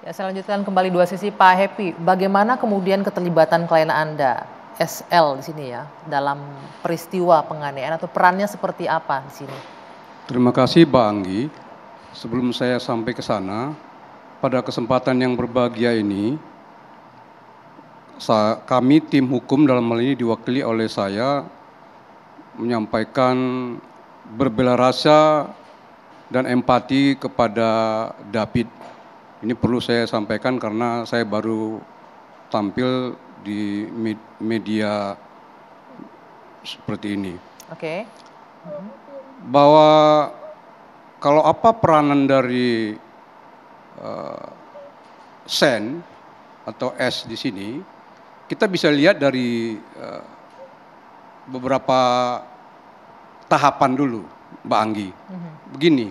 Ya, saya lanjutkan kembali dua sisi, Pak Happy. Bagaimana kemudian keterlibatan klien Anda, SL di sini ya, dalam peristiwa penganiayaan atau perannya seperti apa di sini? Terima kasih Mbak Anggi. Sebelum saya sampai ke sana, pada kesempatan yang berbahagia ini, kami tim hukum dalam hal ini diwakili oleh saya menyampaikan berbela rasa dan empati kepada David. Ini perlu saya sampaikan karena saya baru tampil di media seperti ini. Oke. Bahwa kalau apa peranan dari Sen atau S di sini, kita bisa lihat dari beberapa tahapan dulu, Mbak Anggi. Begini,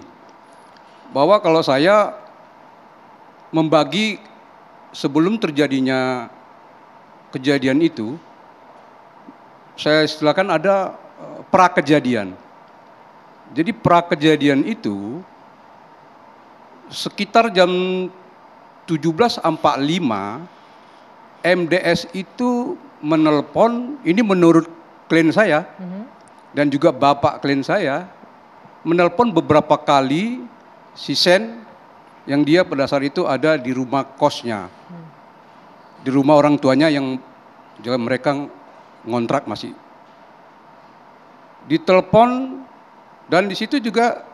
bahwa kalau saya membagi sebelum terjadinya kejadian itu, saya istilahkan ada pra-kejadian. Jadi pra-kejadian itu sekitar jam 17.45 MDS itu menelpon, ini menurut klien saya dan juga bapak klien saya, menelpon beberapa kali si Sen yang dia pada saat itu ada di rumah kosnya, di rumah orang tuanya yang juga mereka ngontrak masih. Ditelepon dan di situ juga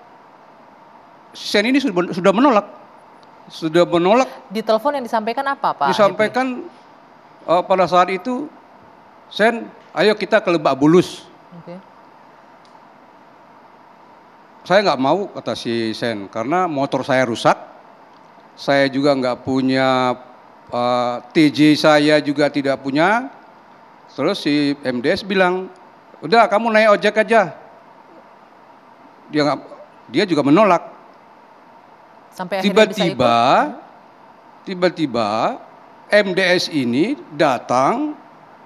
Sen ini sudah menolak. Sudah menolak. Di telepon yang disampaikan apa, Pak? Disampaikan pada saat itu, Sen, ayo kita ke Lebak Bulus. Okay. Saya nggak mau, kata si Sen, karena motor saya rusak. Saya juga nggak punya, TJ saya juga tidak punya. Terus si MDS bilang, udah kamu naik ojek aja. Dia juga menolak. Sampai tiba-tiba MDS ini datang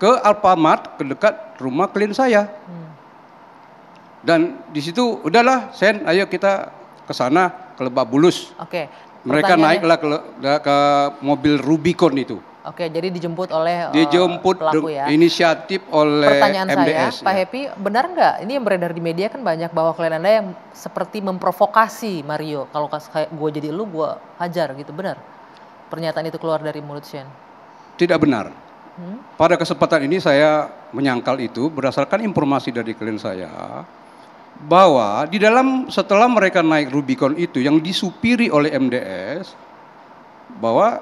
ke Alfamart ke dekat rumah klien saya. Dan di situ udahlah Sen, ayo kita ke sana ke Lebak Bulus. Oke. Mereka naiklah ke mobil Rubicon itu. Oke, jadi dijemput oleh pelaku ya. Inisiatif oleh Pertanyaan MDS. Saya, Pak Happy, benar nggak? Ini yang beredar di media kan banyak bahwa klien Anda yang seperti memprovokasi Mario. Kalau kayak gue jadi lu, gue hajar gitu, benar? Pernyataan itu keluar dari mulut Sen? Tidak benar. Pada kesempatan ini saya menyangkal itu berdasarkan informasi dari klien saya, bahwa di dalam setelah mereka naik Rubicon itu yang disupiri oleh MDS, bahwa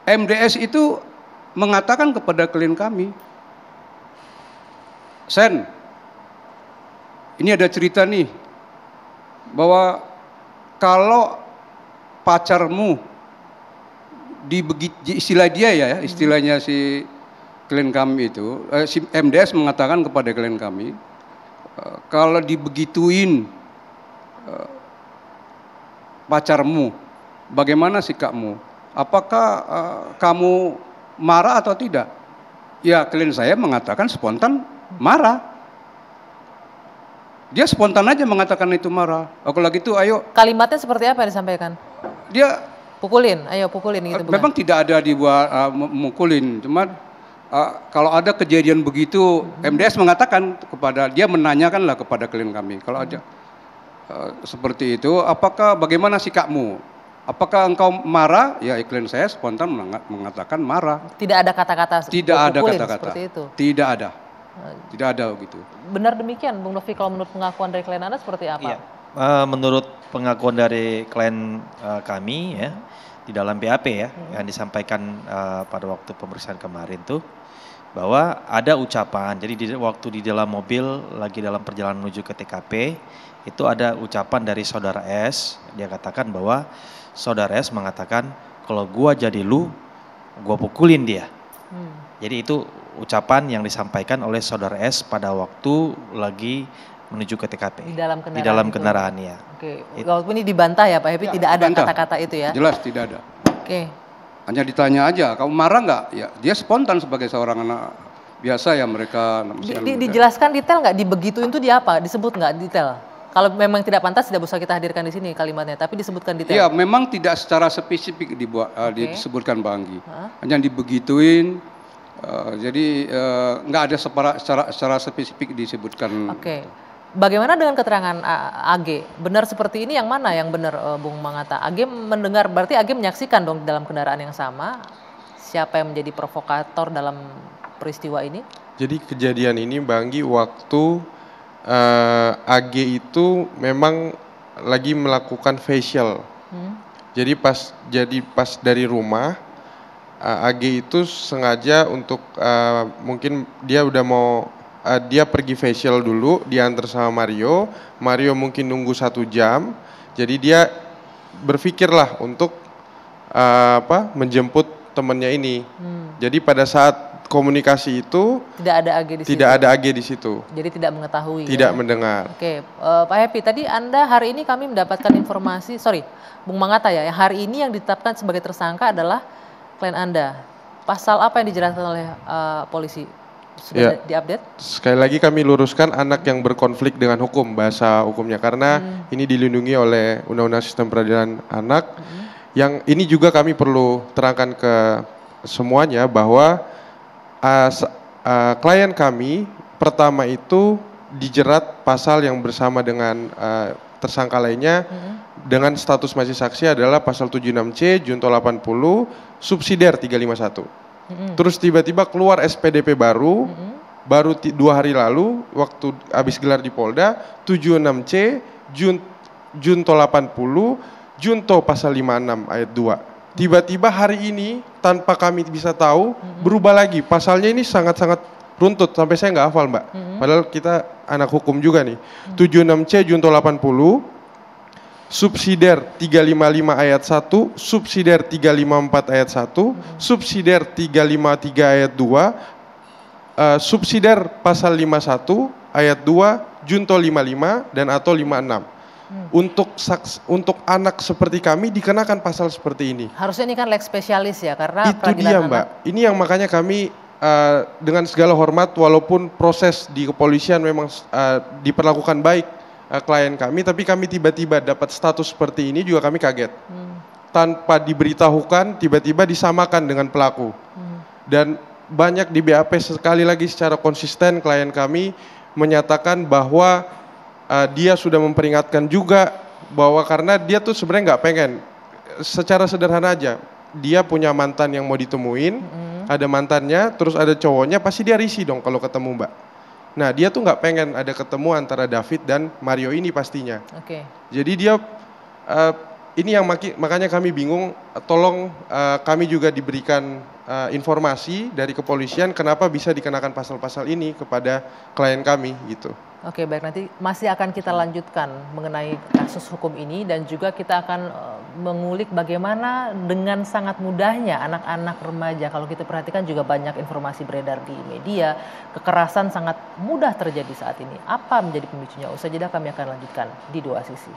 MDS itu mengatakan kepada klien kami, Sen, ini ada cerita nih, bahwa kalau pacarmu istilah dia ya, istilahnya si klien kami itu, si MDS mengatakan kepada klien kami, kalau dibegituin pacarmu, bagaimana sikapmu? Apakah kamu marah atau tidak? Ya, klien saya mengatakan spontan marah. Dia spontan aja mengatakan itu marah. Kalau gitu ayo. Kalimatnya seperti apa yang disampaikan? Dia pukulin, ayo pukulin gitu. Memang tidak ada dibuat memukulin, cuman kalau ada kejadian begitu, MDS mengatakan dia menanyakanlah kepada klien kami, kalau ada seperti itu, bagaimana sikapmu? Apakah engkau marah? Ya, klien saya spontan mengatakan marah. Tidak ada kata-kata. Tidak ada kata-kata. Seperti itu. Tidak ada. Tidak ada begitu. Benar demikian, Bung Novi, kalau menurut pengakuan dari klien Anda seperti apa? Iya. Menurut pengakuan dari klien kami ya, di dalam BAP ya, yang disampaikan pada waktu pemeriksaan kemarin tuh, bahwa ada ucapan, jadi waktu di dalam mobil lagi dalam perjalanan menuju ke TKP, itu ada ucapan dari saudara S, dia katakan bahwa saudara S mengatakan, kalau gua jadi lu, gua pukulin dia. Jadi itu ucapan yang disampaikan oleh saudara S pada waktu lagi menuju ke TKP. Di dalam kendaraan ya. Oke. Walaupun ini dibantah ya Pak Happy, ya, tidak ada kata-kata itu ya? Jelas tidak ada. Oke. Hanya ditanya aja, kamu marah nggak? Ya, dia spontan sebagai seorang anak biasa ya mereka. Dijelaskan detail nggak? Dibegituin itu dia apa? Disebut nggak detail? Kalau memang tidak pantas tidak usah kita hadirkan di sini kalimatnya, tapi disebutkan Iya, detail. memang tidak secara spesifik Oke. disebutkan Bang Anggi. Hah? Hanya dibegituin, jadi nggak ada secara spesifik disebutkan. Oke. Bagaimana dengan keterangan AG? Benar seperti ini yang mana yang benar, Bung Mangata? AG mendengar, berarti AG menyaksikan dong dalam kendaraan yang sama siapa yang menjadi provokator dalam peristiwa ini? Jadi kejadian ini Bang Anggi waktu AG itu memang lagi melakukan facial. Jadi pas dari rumah AG itu sengaja untuk mungkin dia udah mau dia pergi facial dulu, diantar sama Mario. Mario mungkin nunggu 1 jam. Jadi dia berpikirlah untuk menjemput temannya ini. Jadi pada saat komunikasi itu Tidak ada AG di situ. tidak ada AG di situ. Jadi tidak mengetahui. Tidak ya? mendengar. Oke, Pak Happy, tadi Anda hari ini kami mendapatkan informasi, Bung Mangata ya, yang hari ini yang ditetapkan sebagai tersangka adalah klien Anda. Pasal apa yang dijelaskan oleh polisi? Sudah Ya. diupdate? Sekali lagi kami luruskan anak yang berkonflik dengan hukum, bahasa hukumnya, karena ini dilindungi oleh Undang-Undang Sistem Peradilan Anak. Yang ini juga kami perlu terangkan ke semuanya bahwa klien kami pertama itu dijerat pasal yang bersama dengan tersangka lainnya dengan status masih saksi adalah pasal 76C, junto 80, subsidiar 351. Terus tiba-tiba keluar SPDP baru 2 hari lalu waktu habis gelar di Polda, 76C, junto 80, junto pasal 56 ayat 2. Tiba-tiba hari ini tanpa kami bisa tahu berubah lagi. Pasalnya ini sangat-sangat runtut sampai saya nggak hafal Mbak. Padahal kita anak hukum juga nih. 76C junto 80, subsidiar 355 ayat 1, subsidiar 354 ayat 1, subsidiar 353 ayat 2, subsidiar pasal 51 ayat 2, junto 55 dan atau 56. Untuk anak seperti kami dikenakan pasal seperti ini. Harusnya ini kan leg spesialis ya, karena Itu peradilan dia anak. Mbak. Ini yang makanya kami dengan segala hormat walaupun proses di kepolisian memang diperlakukan baik klien kami, tapi kami tiba-tiba dapat status seperti ini juga kami kaget. Tanpa diberitahukan tiba-tiba disamakan dengan pelaku. Dan banyak di BAP sekali lagi secara konsisten klien kami menyatakan bahwa dia sudah memperingatkan juga bahwa karena dia tuh sebenarnya nggak pengen, secara sederhana aja, dia punya mantan yang mau ditemuin, ada mantannya, terus ada cowoknya, pasti dia risih dong kalau ketemu Mbak. Nah dia tuh nggak pengen ada ketemu antara David dan Mario ini pastinya. Oke. Jadi dia ini yang makanya kami bingung, tolong kami juga diberikan informasi dari kepolisian kenapa bisa dikenakan pasal-pasal ini kepada klien kami gitu. Oke, baik, nanti masih akan kita lanjutkan mengenai kasus hukum ini dan juga kita akan mengulik bagaimana dengan sangat mudahnya anak-anak remaja, kalau kita perhatikan juga banyak informasi beredar di media, kekerasan sangat mudah terjadi saat ini. Apa menjadi pemicunya? Usai jeda kami akan lanjutkan di Dua Sisi.